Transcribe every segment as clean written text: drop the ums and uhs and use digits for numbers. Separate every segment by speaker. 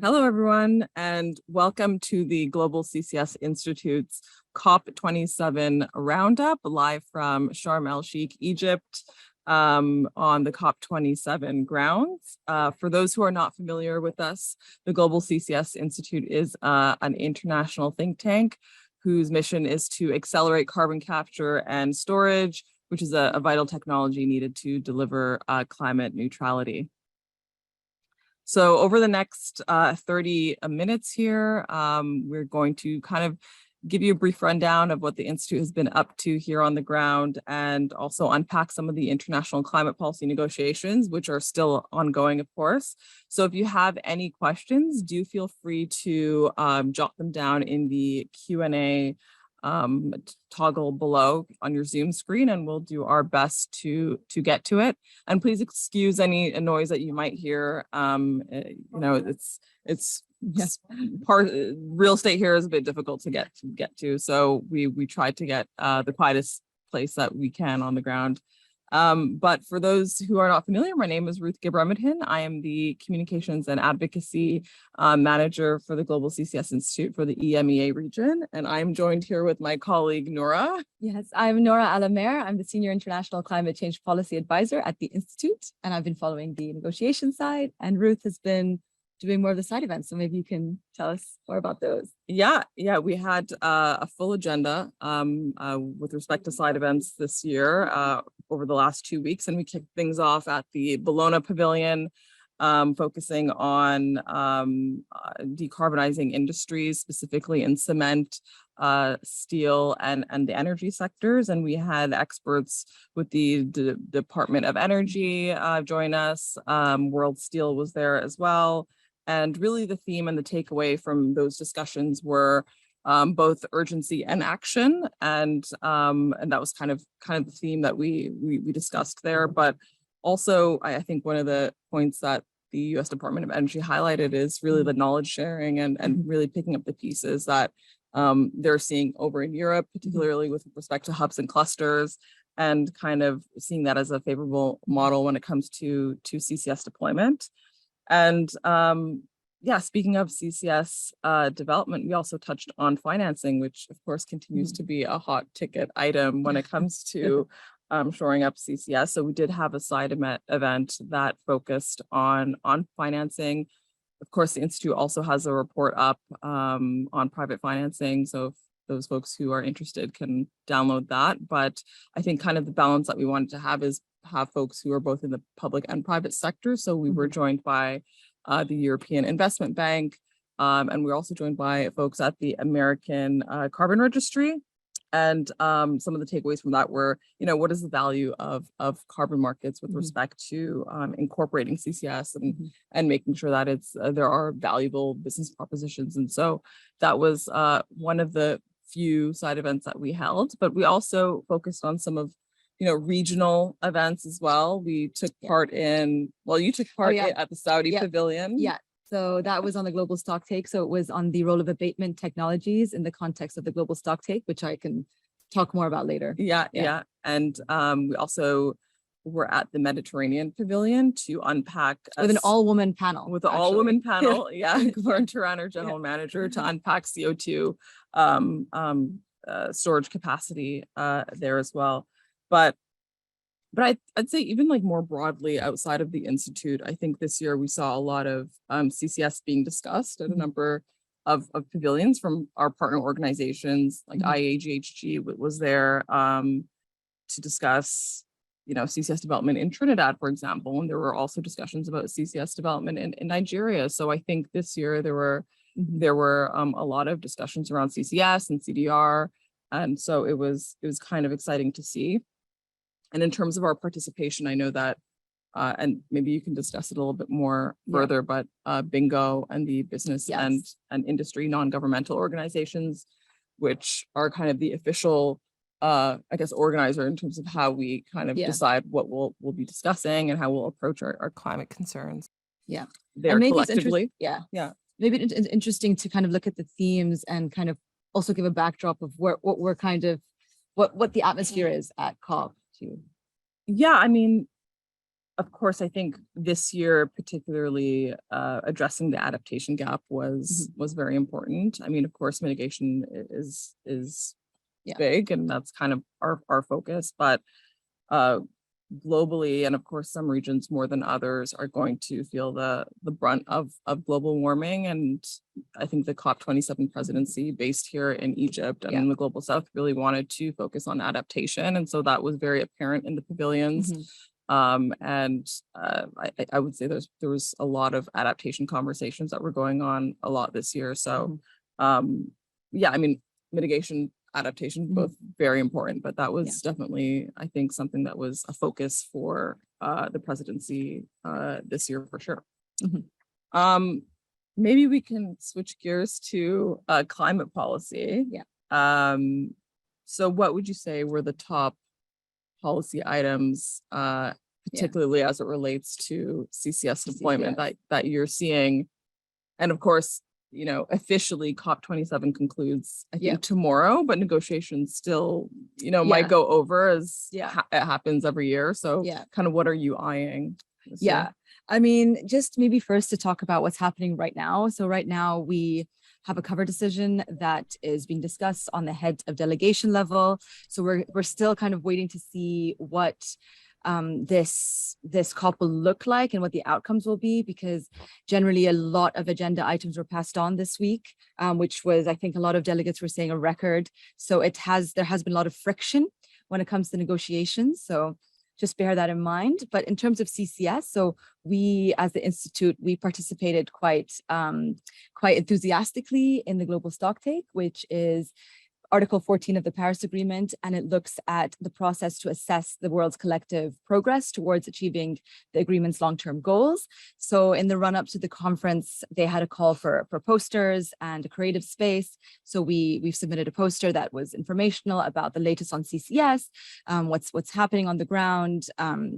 Speaker 1: Hello, everyone, and welcome to the Global CCS Institute's COP27 Roundup, live from Sharm el-Sheikh, Egypt, on the COP27 grounds. For those who are not familiar with us, the Global CCS Institute is an international think tank whose mission is to accelerate carbon capture and storage, which is a vital technology needed to deliver climate neutrality. So over the next 30 minutes here, we're going to kind of give you a brief rundown of what the Institute has been up to here on the ground, and also unpack some of the international climate policy negotiations, which are still ongoing, of course. So if you have any questions, do feel free to jot them down in the Q&A toggle below on your Zoom screen, and we'll do our best to get to it. And please excuse any noise that you might hear. It's real estate here is a bit difficult to get to, so we tried to get the quietest place that we can on the ground. But for those who are not familiar, my name is Ruth Gibrahimedhin. I am the Communications and Advocacy Manager for the Global CCS Institute for the EMEA region. And I'm joined here with my colleague, Noura.
Speaker 2: Yes, I'm Noura Alamer. I'm the Senior International Climate Change Policy Advisor at the Institute, and I've been following the negotiation side, and Ruth has been doing more of the side events. So maybe you can tell us more about those.
Speaker 1: Yeah, we had a full agenda with respect to side events this year over the last 2 weeks, and we kicked things off at the Bologna Pavilion, focusing on decarbonizing industries, specifically in cement, steel, and the energy sectors. And we had experts with the Department of Energy join us. World Steel was there as well. And really the theme and the takeaway from those discussions were both urgency and action. And that was kind of the theme that we discussed there. But also, I think one of the points that the U.S. Department of Energy highlighted is really the knowledge sharing and really picking up the pieces that they're seeing over in Europe, particularly with respect to hubs and clusters, and kind of seeing that as a favorable model when it comes to CCS deployment. And speaking of CCS development, we also touched on financing, which of course continues to be a hot ticket item when it comes to shoring up CCS. So we did have a side event that focused on financing. Of course, the Institute also has a report up on private financing. So if those folks who are interested can download that. But I think kind of the balance that we wanted to have is have folks who are both in the public and private sector. So we were joined by the European Investment Bank, and we're also joined by folks at the American Carbon Registry. And some of the takeaways from that were, what is the value of carbon markets with respect to incorporating CCS and making sure that there are valuable business propositions. And so that was one of the few side events that we held, but we also focused on some of regional events as well. We took part in, you took part at the Saudi Pavilion.
Speaker 2: Yeah. So that was on the Global Stocktake. So it was on the role of abatement technologies in the context of the Global Stocktake, which I can talk more about later.
Speaker 1: Yeah. And we also were at the Mediterranean Pavilion to unpack
Speaker 2: with an all-woman panel.
Speaker 1: With an all-woman panel, Lauren Turan, our general manager, to unpack CO2 storage capacity there as well. But I'd say even more broadly outside of the Institute, I think this year we saw a lot of CCS being discussed at a number of pavilions from our partner organizations, like IAGHG was there to discuss, CCS development in Trinidad, for example. And there were also discussions about CCS development in Nigeria. So I think this year there were a lot of discussions around CCS and CDR. And so it was kind of exciting to see. And in terms of our participation, I know that, and maybe you can discuss it a little bit more further, but Bingo and the business and industry non-governmental organizations, which are kind of the official, organizer in terms of how we kind of decide what we'll be discussing and how we'll approach our climate concerns.
Speaker 2: Yeah.
Speaker 1: There collectively.
Speaker 2: Yeah. Maybe it's interesting to kind of look at the themes and kind of also give a backdrop of what we're kind of, what the atmosphere is at COP too.
Speaker 1: Yeah, I mean, of course, I think this year, particularly addressing the adaptation gap was very important. I mean, of course, mitigation is big, and that's kind of our focus. But globally, and of course, some regions more than others are going to feel the brunt of global warming. And I think the COP27 presidency, based here in Egypt and in the Global South, really wanted to focus on adaptation, and so that was very apparent in the pavilions. And I would say there was a lot of adaptation conversations that were going on a lot this year. So yeah, I mean, mitigation, adaptation, both very important, but that was definitely, I think, something that was a focus for the presidency this year for sure. Maybe we can switch gears to climate policy. So what would you say were the top policy items, particularly as it relates to CCS deployment that you're seeing? And of course, you know, officially COP27 concludes, I think, tomorrow, but negotiations still, you know, might go over as it happens every year. So kind of what are you eyeing?
Speaker 2: I mean, just maybe first to talk about what's happening right now. So right now we have a cover decision that is being discussed on the head of delegation level. So we're still kind of waiting to see what this COP will look like and what the outcomes will be, because generally a lot of agenda items were passed on this week, which was, I think a lot of delegates were saying, a record. So there has been a lot of friction when it comes to negotiations. So just bear that in mind. But in terms of CCS, so we as the Institute, we participated quite enthusiastically in the Global Stocktake, which is Article 14 of the Paris Agreement, and it looks at the process to assess the world's collective progress towards achieving the agreement's long-term goals. So in the run-up to the conference, they had a call for posters and a creative space. So we've submitted a poster that was informational about the latest on CCS, what's happening on the ground,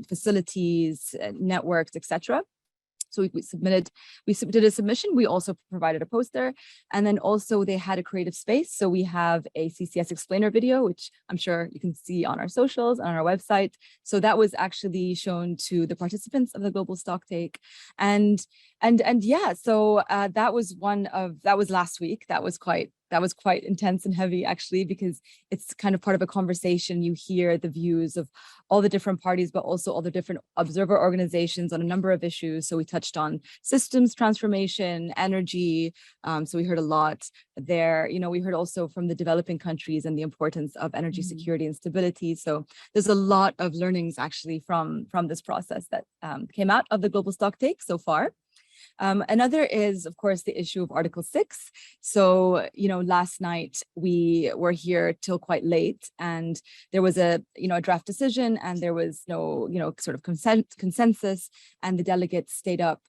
Speaker 2: facilities, networks, etc. So we submitted a submission. We also provided a poster, and then also they had a creative space. So we have a CCS explainer video, which I'm sure you can see on our socials and on our website. So that was actually shown to the participants of the Global Stocktake, and yeah. So that was last week. That was quite intense and heavy, actually, because it's kind of part of a conversation. You hear the views of all the different parties, but also all the different observer organizations on a number of issues. So we touched on systems transformation, energy. So we heard a lot there. You know, we heard also from the developing countries and the importance of energy security and stability. So there's a lot of learnings actually from this process that came out of the Global Stocktake so far. Another is, of course, the issue of Article 6. So, you know, last night we were here till quite late, and there was a draft decision, and there was no, sort of consensus, and the delegates stayed up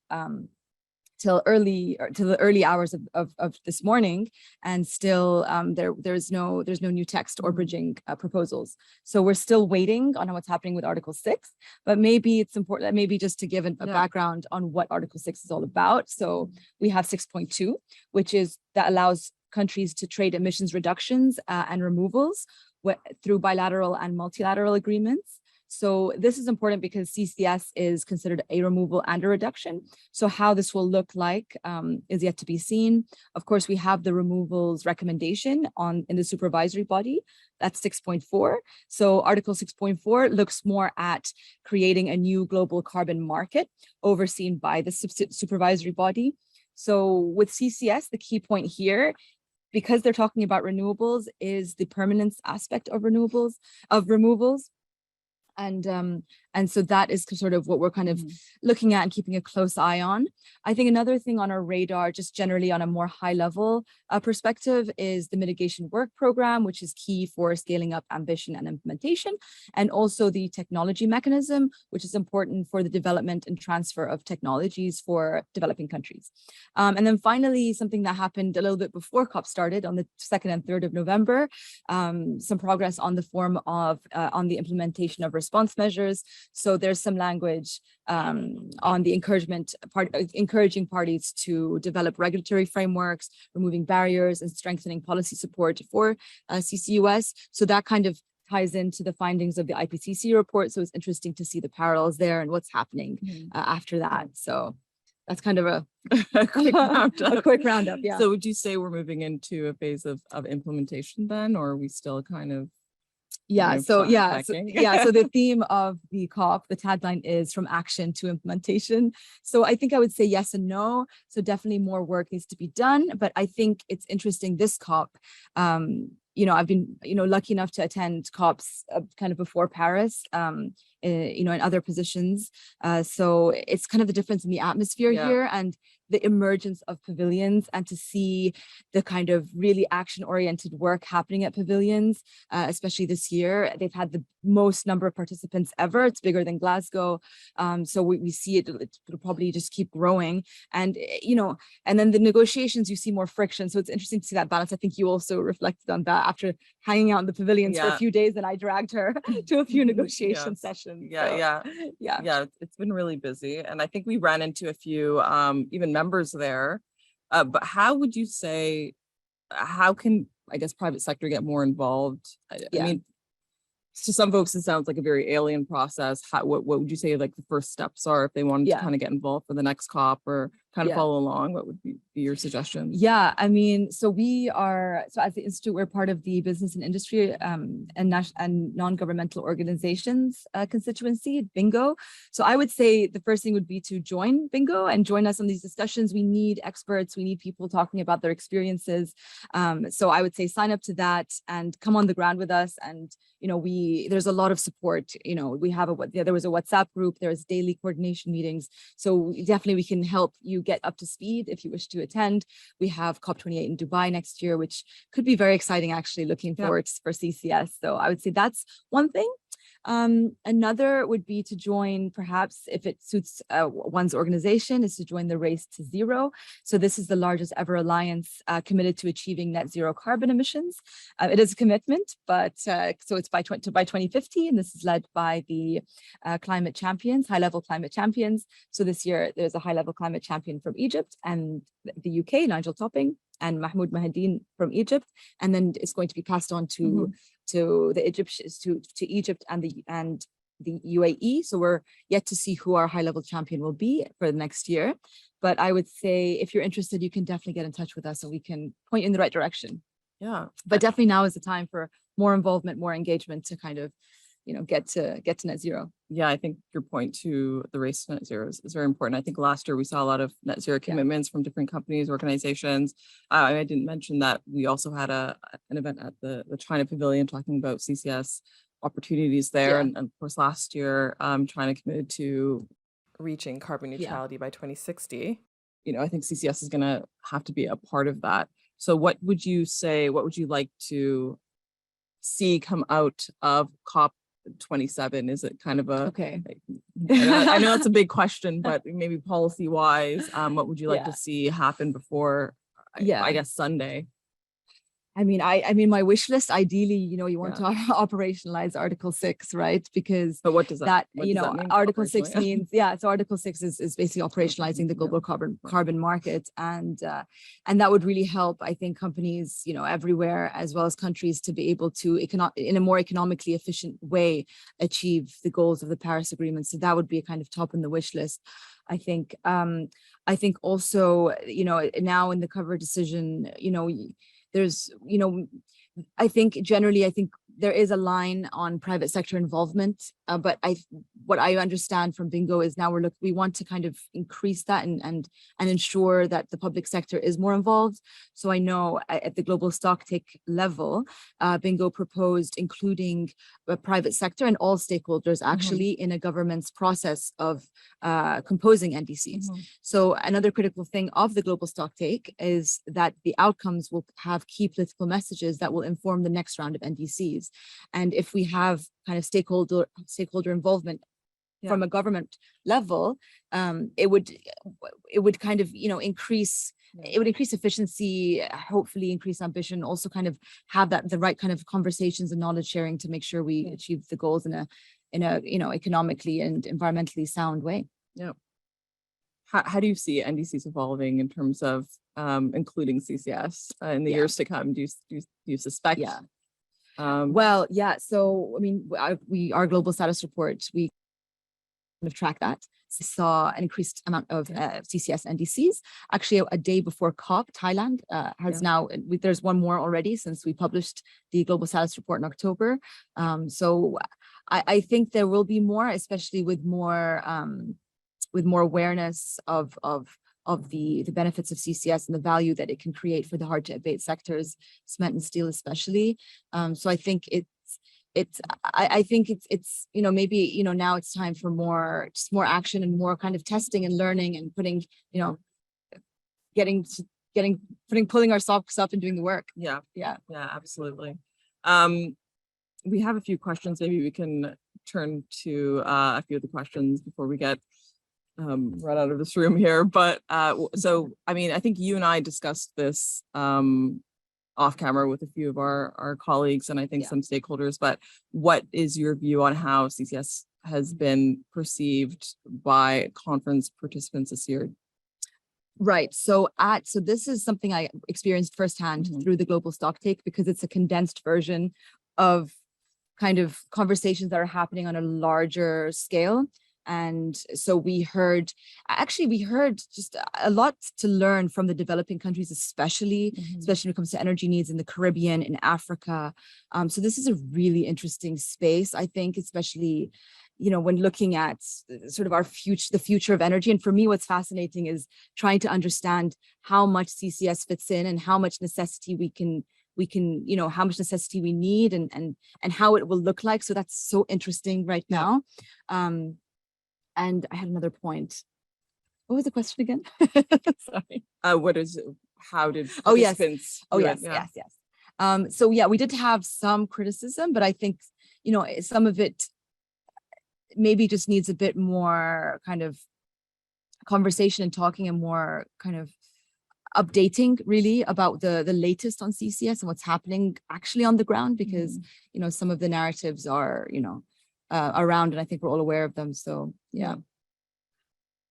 Speaker 2: till the early hours of this morning, and still there's no new text or bridging proposals. So we're still waiting on what's happening with Article 6, but maybe it's important, maybe just to give a background on what Article 6 is all about. So we have 6.2, which is that allows countries to trade emissions reductions and removals through bilateral and multilateral agreements. So this is important because CCS is considered a removal and a reduction. So how this will look like is yet to be seen. Of course, we have the removals recommendation in the supervisory body. That's 6.4. So Article 6.4 looks more at creating a new global carbon market overseen by the supervisory body. So with CCS, the key point here, because they're talking about renewables, is the permanence aspect of removals. And so that is sort of what we're kind of looking at and keeping a close eye on. I think another thing on our radar, just generally on a more high level perspective, is the mitigation work program, which is key for scaling up ambition and implementation, and also the technology mechanism, which is important for the development and transfer of technologies for developing countries. And then finally, something that happened a little bit before COP started on the 2nd and 3rd of November, some progress on the form of on the implementation of response measures. So there's some language on the encouraging parties to develop regulatory frameworks, removing barriers and strengthening policy support for CCUS. So that kind of ties into the findings of the IPCC report. So it's interesting to see the parallels there and what's happening after that. So that's kind of a
Speaker 1: quick roundup.
Speaker 2: a quick roundup. Yeah.
Speaker 1: So would you say we're moving into a phase of implementation then, or are we still kind of
Speaker 2: So the theme of the COP, the tagline is from action to implementation. So I think I would say yes and no. So definitely more work needs to be done, but I think it's interesting this COP. I've been lucky enough to attend COPs kind of before Paris. In other positions. So it's kind of the difference in the atmosphere here and the emergence of pavilions, and to see the kind of really action-oriented work happening at pavilions, especially this year. They've had the most number of participants ever. It's bigger than Glasgow. So we see it'll probably just keep growing. And, and then the negotiations, you see more friction. So it's interesting to see that balance. I think you also reflected on that after hanging out in the pavilions for a few days, and I dragged her to a few negotiation sessions.
Speaker 1: It's been really busy, and I think we ran into a few even members there, but how would you say, how can, I guess, private sector get more involved? I mean, to some folks it sounds like a very alien process. What would you say like the first steps are if they wanted to kind of get involved for the next COP or kind of follow along? What would be your suggestions?
Speaker 2: I mean, so as the Institute, we're part of the business and industry and non-governmental organizations constituency, Bingo. So I would say the first thing would be to join Bingo and join us on these discussions. We need experts, we need people talking about their experiences. So I would say sign up to that and come on the ground with us. And there's a lot of support. We have there was a WhatsApp group, there's daily coordination meetings. So definitely we can help you get up to speed if you wish to attend. We have COP28 in Dubai next year, which could be very exciting, actually, looking forward for CCS. So I would say that's one thing. Another would be to join, perhaps if it suits one's organization, is to join the Race to Zero. So this is the largest ever alliance committed to achieving net zero carbon emissions. It is a commitment, but so it's by 2050, and this is led by the climate champions, high-level climate champions. So this year there's a high-level climate champion from Egypt and the UK, Nigel Topping, and Mahmoud Mahadine from Egypt, and then it's going to be passed on to the Egyptians, to Egypt and the UAE. So we're yet to see who our high-level champion will be for the next year. But I would say if you're interested, you can definitely get in touch with us so we can point you in the right direction. But definitely now is the time for more involvement, more engagement to kind of get to net zero.
Speaker 1: I think your point to the race to net zero is very important. I think last year we saw a lot of net zero commitments from different companies, organizations. I didn't mention that we also had an event at the China Pavilion talking about CCS opportunities there. And of course, last year, China committed to reaching carbon neutrality by 2060. I think CCS is going to have to be a part of that. So what would you say, what would you like to see come out of COP27? Is it kind of a I know that's a big question, but maybe policy wise, what would you like to see happen before I guess Sunday?
Speaker 2: I mean, my wish list, ideally, you want to operationalize Article 6, right? Because
Speaker 1: but what does that mean
Speaker 2: Article 6 means, so Article 6 is basically operationalizing the global carbon market. And that would really help, I think, companies, everywhere, as well as countries, to be able to, in a more economically efficient way, achieve the goals of the Paris Agreement. So that would be a kind of top on the wish list. I think also, now in the cover decision, there's, I think there is a line on private sector involvement, but what I understand from Bingo is now we want to kind of increase that and ensure that the public sector is more involved. So I know at the global stocktake level, Bingo proposed including the private sector and all stakeholders actually in a government's process of composing NDCs. So another critical thing of the global stocktake is that the outcomes will have key political messages that will inform the next round of NDCs. And if we have kind of stakeholder involvement from a government level, it would kind of increase. It would increase efficiency, hopefully increase ambition, also kind of have the right kind of conversations and knowledge sharing to make sure we achieve the goals in a economically and environmentally sound way.
Speaker 1: How do you see NDCs evolving in terms of including CCS in the years to come? Do you suspect?
Speaker 2: Well, yeah. So, I mean, our global status report, we kind of track that. Saw an increased amount of CCS NDCs. Actually, a day before COP, Thailand has now, there's one more already since we published the global status report in October. So I think there will be more, especially with more awareness of the benefits of CCS and the value that it can create for the hard to abate sectors, cement and steel especially. So I think I think it's maybe now it's time for more action and more kind of testing and learning and putting pulling our socks up and doing the work.
Speaker 1: Yeah, absolutely. We have a few questions. Maybe we can turn to a few of the questions before we get run out of this room here. But so I mean, I think you and I discussed this off camera with a few of our colleagues and I think some stakeholders, but what is your view on how CCS has been perceived by conference participants this year?
Speaker 2: Right. So this is something I experienced firsthand through the Global Stocktake, because it's a condensed version of kind of conversations that are happening on a larger scale. And so we heard just a lot to learn from the developing countries, especially when it comes to energy needs in the Caribbean, in Africa. So this is a really interesting space, I think, especially, when looking at sort of the future of energy. And for me, what's fascinating is trying to understand how much CCS fits in and how much necessity we can, how much necessity we need and how it will look like. So that's so interesting right now. And I had another point. What was the question again? Sorry.
Speaker 1: How did
Speaker 2: participants do it? Yes. So yeah, we did have some criticism, but I think, some of it maybe just needs a bit more kind of conversation and talking and more kind of updating really about the latest on CCS and what's happening actually on the ground, because, some of the narratives are, around, and I think we're all aware of them. So yeah.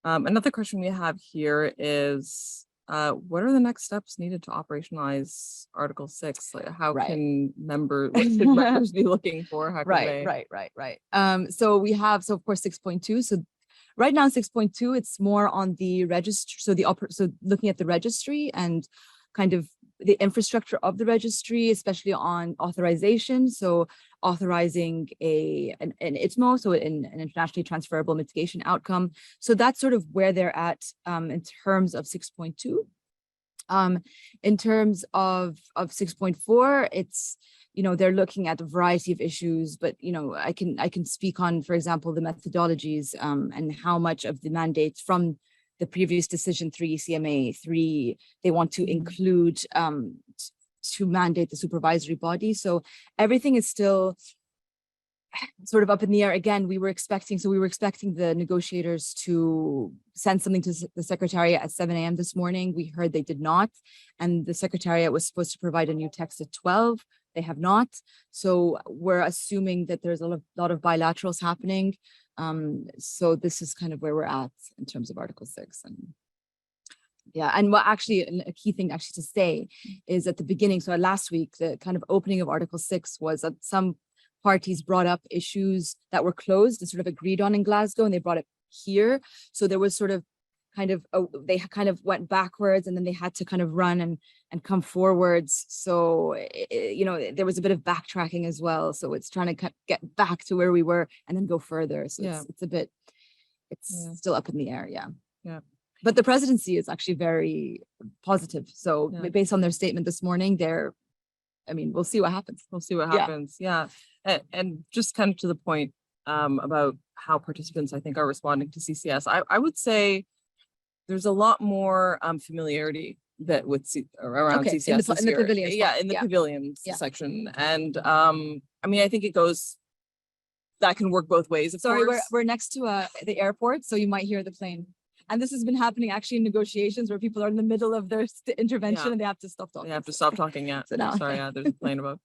Speaker 1: Another question we have here is, what are the next steps needed to operationalize Article 6? Like, how can members, what should members be looking for? How can they...
Speaker 2: Right. So we have, of course, 6.2. So right now, 6.2, it's more on the registry. So looking at the registry and kind of the infrastructure of the registry, especially on authorization. So authorizing an ITMO, so an internationally transferable mitigation outcome. So that's sort of where they're at in terms of 6.2. In terms of 6.4, it's, they're looking at a variety of issues, but, I can speak on, for example, the methodologies and how much of the mandates from the previous decision 3, CMA 3, they want to include to mandate the supervisory body. So everything is still sort of up in the air. Again, we were expecting the negotiators to send something to the Secretariat at 7 a.m. this morning. We heard they did not. And the Secretariat was supposed to provide a new text at 12. They have not. So we're assuming that there's a lot of bilaterals happening. So this is kind of where we're at in terms of Article 6. And what actually, a key thing actually to say is at the beginning, so last week, the kind of opening of Article 6 was that some parties brought up issues that were closed and sort of agreed on in Glasgow, and they brought it here. So there was sort of they kind of went backwards, and then they had to kind of run and come forwards. So, there was a bit of backtracking as well. So it's trying to get back to where we were and then go further. So it's still up in the air. Yeah. But the presidency is actually very positive. So based on their statement this morning, we'll see what happens.
Speaker 1: Yeah. And just kind of to the point about how participants, I think, are responding to CCS. I would say there's a lot more familiarity around CCS
Speaker 2: in the pavilions.
Speaker 1: In the pavilions section. And I think that can work both ways.
Speaker 2: Sorry, we're next to the airport, so you might hear the plane. And this has been happening actually in negotiations where people are in the middle of their intervention and they have to stop talking.
Speaker 1: They have to stop talking. Yeah.
Speaker 2: So now,
Speaker 1: sorry, there's a plane above.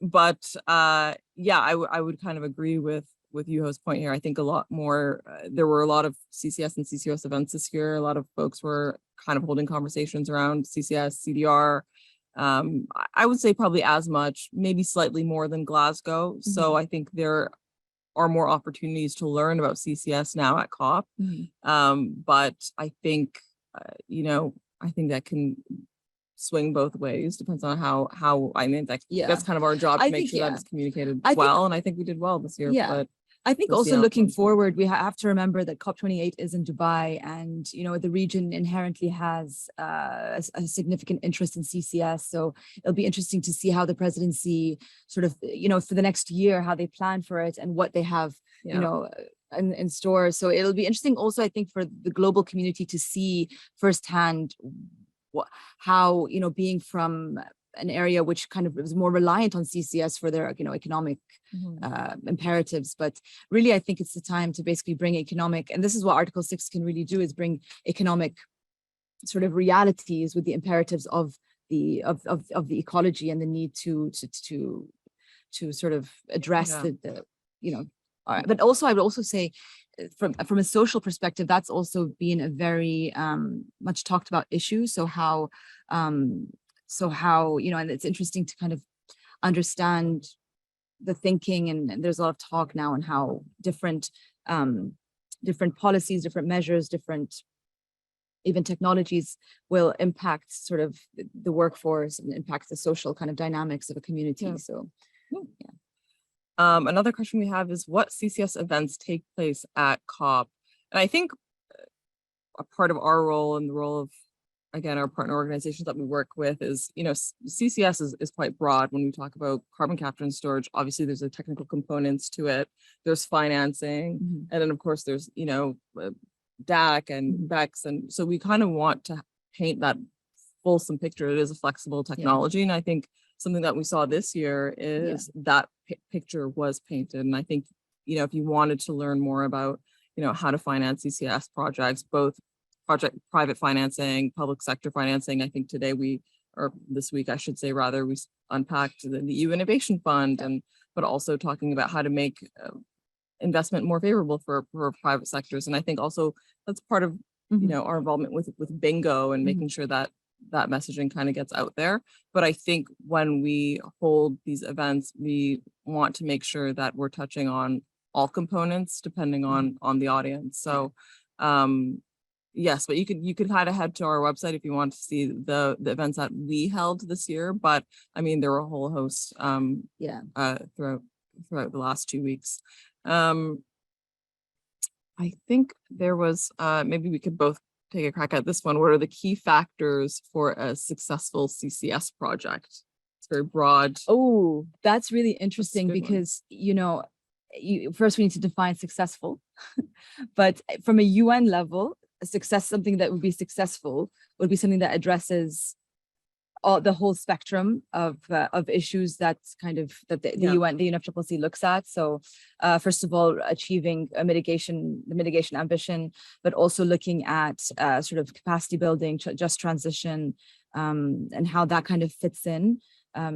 Speaker 1: But I would kind of agree with Juho's point here. I think a lot more, there were a lot of CCS and CCUS events this year. A lot of folks were kind of holding conversations around CCS, CDR, I would say probably as much, maybe slightly more than Glasgow. So I think there are more opportunities to learn about CCS now at COP. But I think, I think that can swing both ways. Depends on how I mean, that's kind of our job to make sure that it's communicated well. And I think we did well this year. But
Speaker 2: I think also looking forward, we have to remember that COP28 is in Dubai, and the region inherently has a significant interest in CCS. So it'll be interesting to see how the presidency sort of, for the next year, how they plan for it and what they have, in store. So it'll be interesting also, I think, for the global community to see firsthand how, being from an area which kind of was more reliant on CCS for their, economic imperatives. But really, I think it's the time to basically bring economic, and this is what Article 6 can really do, is bring economic sort of realities with the imperatives of the ecology and the need to sort of address but also I would also say from a social perspective, that's also been a very much talked about issue. So how and it's interesting to kind of understand the thinking, and there's a lot of talk now on how different policies, different measures, different even technologies will impact sort of the workforce and impact the social kind of dynamics of a community. So
Speaker 1: another question we have is, what CCS events take place at COP? And I think a part of our role and the role of, again, our partner organizations that we work with is, CCS is quite broad when we talk about carbon capture and storage. Obviously, there's a technical components to it. There's financing. And then, of course, there's, DAC and BECS. And so we kind of want to paint that fulsome picture. It is a flexible technology. And I think something that we saw this year is that picture was painted. And I think, if you wanted to learn more about, how to finance CCS projects, both private financing, public sector financing. I think today this week, I should say, rather, we unpacked the EU Innovation Fund, but also talking about how to make investment more favorable for private sectors. And I think also that's part of, our involvement with bingo and making sure that messaging kind of gets out there. But I think when we hold these events, we want to make sure that we're touching on all components depending on the audience. So yes, but you could kind of head to our website if you want to see the events that we held this year. But I mean, there were a whole host throughout the last 2 weeks. I think there was maybe we could both take a crack at this one. What are the key factors for a successful CCS project? It's very broad.
Speaker 2: Oh, that's really interesting because first we need to define successful, but from a UN level, something that would be successful would be something that addresses the whole spectrum of issues the UNFCCC looks at. So first of all, achieving the mitigation ambition, but also looking at sort of capacity building, just transition, and how that kind of fits in.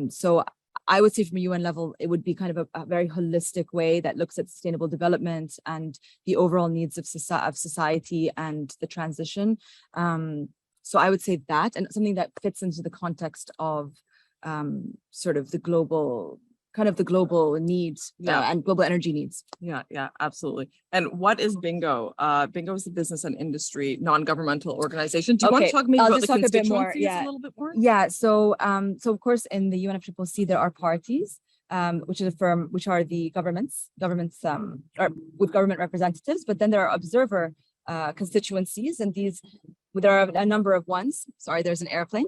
Speaker 2: So I would say from a UN level, it would be kind of a very holistic way that looks at sustainable development and the overall needs of society and the transition. So I would say that, and something that fits into the context of sort of the global needs and global energy needs.
Speaker 1: Yeah, absolutely. And what is Bingo? Bingo is the business and industry non-governmental organization. Do you want to talk maybe about the constituencies a little bit more?
Speaker 2: Yeah. So of course in the UNFCCC there are parties, which are the governments or with government representatives, but then there are observer constituencies, and there are a number of ones. Sorry, there's an airplane.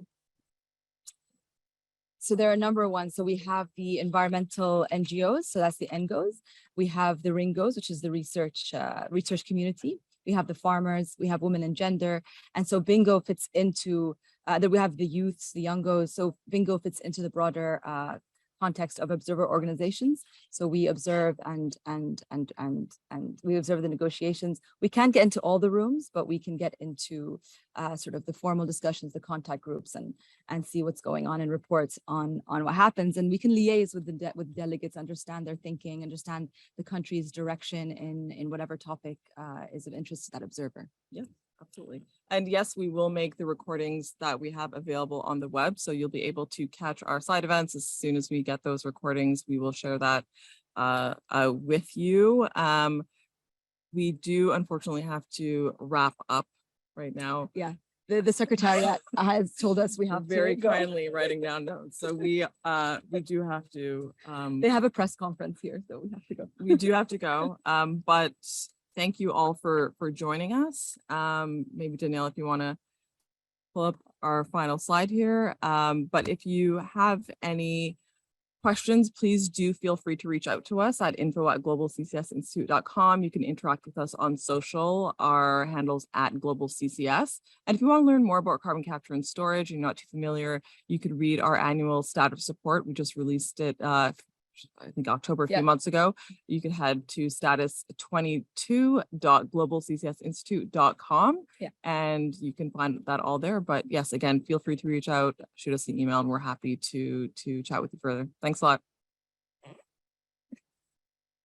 Speaker 2: So there are a number of ones. So we have the environmental NGOs, so that's the NGOs. We have the RINGOs, which is the research community. We have the farmers, we have women and gender. And so Bingo fits into, we have the youths, the youngos. So Bingo fits into the broader context of observer organizations. So we observe and we observe the negotiations. We can't get into all the rooms, but we can get into sort of the formal discussions, the contact groups, and see what's going on and reports on what happens. And we can liaise with the delegates, understand their thinking, understand the country's direction in whatever topic is of interest to that observer.
Speaker 1: Yeah. Absolutely. And yes, we will make the recordings that we have available on the web. So you'll be able to catch our side events as soon as we get those recordings. We will share that with you. We do unfortunately have to wrap up right now.
Speaker 2: Yeah. The secretariat has told us we have
Speaker 1: Very
Speaker 2: to go.
Speaker 1: kindly writing down notes. So we do have to
Speaker 2: They have a press conference here, so we have to go.
Speaker 1: we do have to go. But thank you all for joining us. Maybe Danielle, if you want to pull up our final slide here. But if you have any questions, please do feel free to reach out to us at info@globalccsinstitute.com. You can interact with us on social. Our handles at Global CCS. And if you want to learn more about carbon capture and storage, and you're not too familiar, you could read our annual status report. We just released it, I think October, a few months ago. You can head to status22.globalccsinstitute.com and you can find that all there. But yes, again, feel free to reach out, shoot us an email, and we're happy to chat with you further. Thanks a lot.